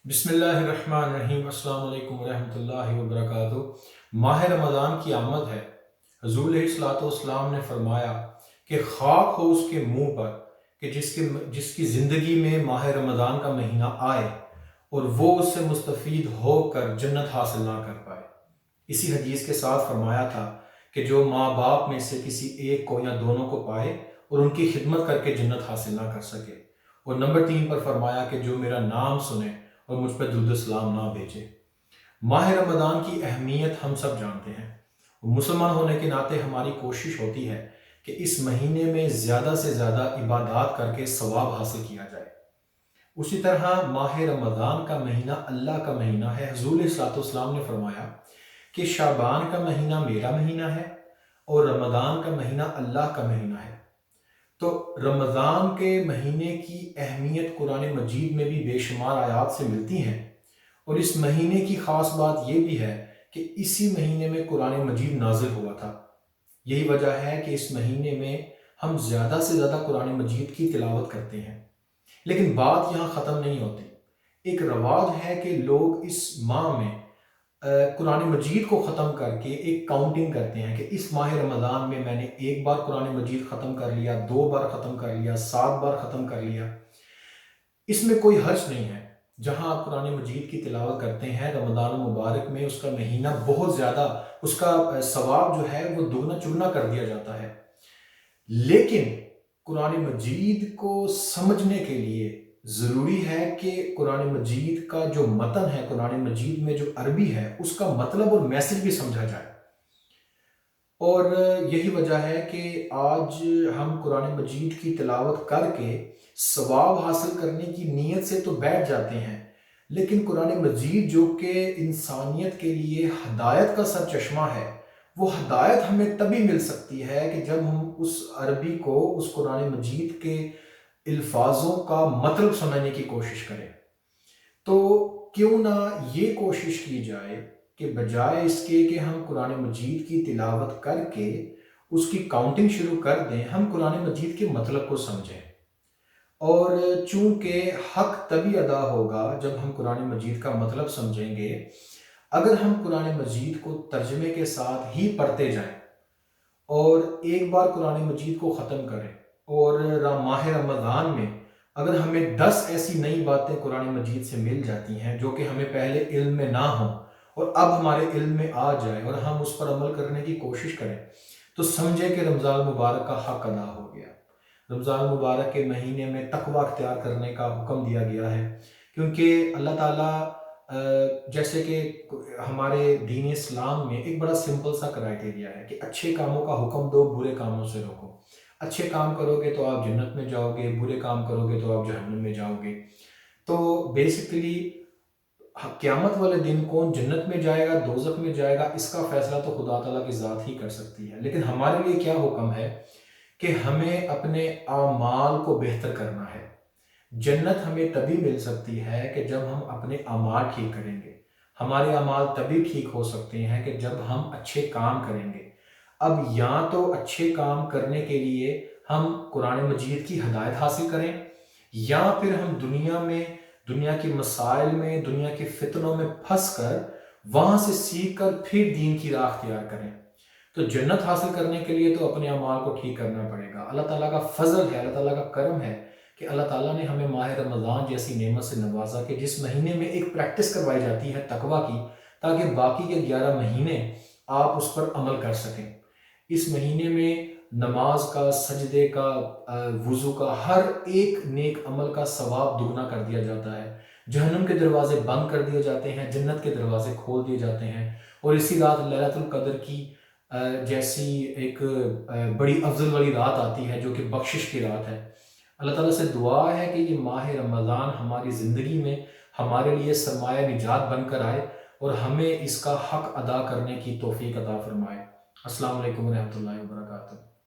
بسم اللہ الرحمن الرحیم۔ السلام علیکم ورحمۃ اللہ وبرکاتہ۔ ماہ رمضان کی آمد ہے۔ حضور علیہ الصلوۃ والسلام نے فرمایا کہ خاک ہو اس کے منہ پر کہ جس کی زندگی میں ماہ رمضان کا مہینہ آئے اور وہ اس سے مستفید ہو کر جنت حاصل نہ کر پائے۔ اسی حدیث کے ساتھ فرمایا تھا کہ جو ماں باپ میں سے کسی ایک کو یا دونوں کو پائے اور ان کی خدمت کر کے جنت حاصل نہ کر سکے، اور نمبر 3 پر فرمایا کہ جو میرا نام سنے اور مجھ پہ درود السلام نہ بھیجے۔ ماہ رمضان کی اہمیت ہم سب جانتے ہیں۔ مسلمان ہونے کے ناطے ہماری کوشش ہوتی ہے کہ اس مہینے میں زیادہ سے زیادہ عبادات کر کے ثواب حاصل کیا جائے۔ اسی طرح ماہ رمضان کا مہینہ اللہ کا مہینہ ہے۔ حضور علیہ الصلوۃ والسلام نے فرمایا کہ شعبان کا مہینہ میرا مہینہ ہے اور رمضان کا مہینہ اللہ کا مہینہ ہے۔ تو رمضان کے مہینے کی اہمیت قرآن مجید میں بھی بے شمار آیات سے ملتی ہیں، اور اس مہینے کی خاص بات یہ بھی ہے کہ اسی مہینے میں قرآن مجید نازل ہوا تھا۔ یہی وجہ ہے کہ اس مہینے میں ہم زیادہ سے زیادہ قرآن مجید کی تلاوت کرتے ہیں۔ لیکن بات یہاں ختم نہیں ہوتی۔ ایک رواج ہے کہ لوگ اس ماہ میں قرآن مجید کو ختم کر کے ایک کاؤنٹنگ کرتے ہیں کہ اس ماہ رمضان میں میں نے ایک بار قرآن مجید ختم کر لیا، 2 بار ختم کر لیا، 7 بار ختم کر لیا۔ اس میں کوئی حرج نہیں ہے۔ جہاں آپ قرآن مجید کی تلاوت کرتے ہیں رمضان المبارک میں، اس کا مہینہ بہت زیادہ، اس کا ثواب جو ہے وہ دگنا چگنا کر دیا جاتا ہے۔ لیکن قرآن مجید کو سمجھنے کے لیے ضروری ہے کہ قرآن مجید کا جو متن ہے، قرآن مجید میں جو عربی ہے، اس کا مطلب اور میسج بھی سمجھا جائے۔ اور یہی وجہ ہے کہ آج ہم قرآن مجید کی تلاوت کر کے ثواب حاصل کرنے کی نیت سے تو بیٹھ جاتے ہیں، لیکن قرآن مجید جو کہ انسانیت کے لیے ہدایت کا سر چشمہ ہے، وہ ہدایت ہمیں تبھی مل سکتی ہے کہ جب ہم اس عربی کو، اس قرآن مجید کے الفاظوں کا مطلب سمجھنے کی کوشش کریں۔ تو کیوں نہ یہ کوشش کی جائے کہ بجائے اس کے کہ ہم قرآن مجید کی تلاوت کر کے اس کی کاؤنٹنگ شروع کر دیں، ہم قرآن مجید کے مطلب کو سمجھیں۔ اور چونکہ حق تبھی ادا ہوگا جب ہم قرآن مجید کا مطلب سمجھیں گے۔ اگر ہم قرآن مجید کو ترجمے کے ساتھ ہی پڑھتے جائیں اور ایک بار قرآن مجید کو ختم کریں، اور ماہ رمضان میں اگر ہمیں 10 ایسی نئی باتیں قرآن مجید سے مل جاتی ہیں جو کہ ہمیں پہلے علم میں نہ ہوں اور اب ہمارے علم میں آ جائے اور ہم اس پر عمل کرنے کی کوشش کریں، تو سمجھے کہ رمضان المبارک کا حق ادا ہو گیا۔ رمضان المبارک کے مہینے میں تقوی اختیار کرنے کا حکم دیا گیا ہے، کیونکہ اللہ تعالیٰ جیسے کہ ہمارے دین اسلام میں ایک بڑا سمپل سا کرائٹیریا ہے کہ اچھے کاموں کا حکم دو، برے کاموں سے روکو۔ اچھے کام کرو گے تو آپ جنت میں جاؤ گے، برے کام کرو گے تو آپ جہنم میں جاؤ گے۔ تو بیسیکلی قیامت والے دن کون جنت میں جائے گا، دوزخ میں جائے گا، اس کا فیصلہ تو خدا تعالیٰ کی ذات ہی کر سکتی ہے۔ لیکن ہمارے لیے کیا حکم ہے کہ ہمیں اپنے اعمال کو بہتر کرنا ہے۔ جنت ہمیں تبھی مل سکتی ہے کہ جب ہم اپنے اعمال ٹھیک کریں گے۔ ہمارے اعمال تبھی ٹھیک ہو سکتے ہیں کہ جب ہم اچھے کام کریں گے۔ اب یا تو اچھے کام کرنے کے لیے ہم قرآن مجید کی ہدایت حاصل کریں، یا پھر ہم دنیا کے مسائل میں، دنیا کے فتنوں میں پھنس کر وہاں سے سیکھ کر پھر دین کی راہ اختیار کریں۔ تو جنت حاصل کرنے کے لیے تو اپنے اعمال کو ٹھیک کرنا پڑے گا۔ اللہ تعالیٰ کا فضل ہے، اللہ تعالیٰ کا کرم ہے کہ اللہ تعالیٰ نے ہمیں ماہ رمضان جیسی نعمت سے نوازا کہ جس مہینے میں ایک پریکٹس کروائی جاتی ہے تقویٰ کی، تاکہ باقی کے 11 مہینے آپ اس پر عمل کر سکیں۔ اس مہینے میں نماز کا، سجدے کا، وضو کا، ہر ایک نیک عمل کا ثواب دگنا کر دیا جاتا ہے۔ جہنم کے دروازے بند کر دیے جاتے ہیں، جنت کے دروازے کھول دیے جاتے ہیں۔ اور اسی رات لیلۃ القدر کی جیسی ایک بڑی افضل والی رات آتی ہے جو کہ بخشش کی رات ہے۔ اللہ تعالیٰ سے دعا ہے کہ یہ ماہ رمضان ہماری زندگی میں ہمارے لیے سرمایہ نجات بن کر آئے اور ہمیں اس کا حق ادا کرنے کی توفیق عطا فرمائے۔ السلام علیکم ورحمۃ اللہ وبرکاتہ۔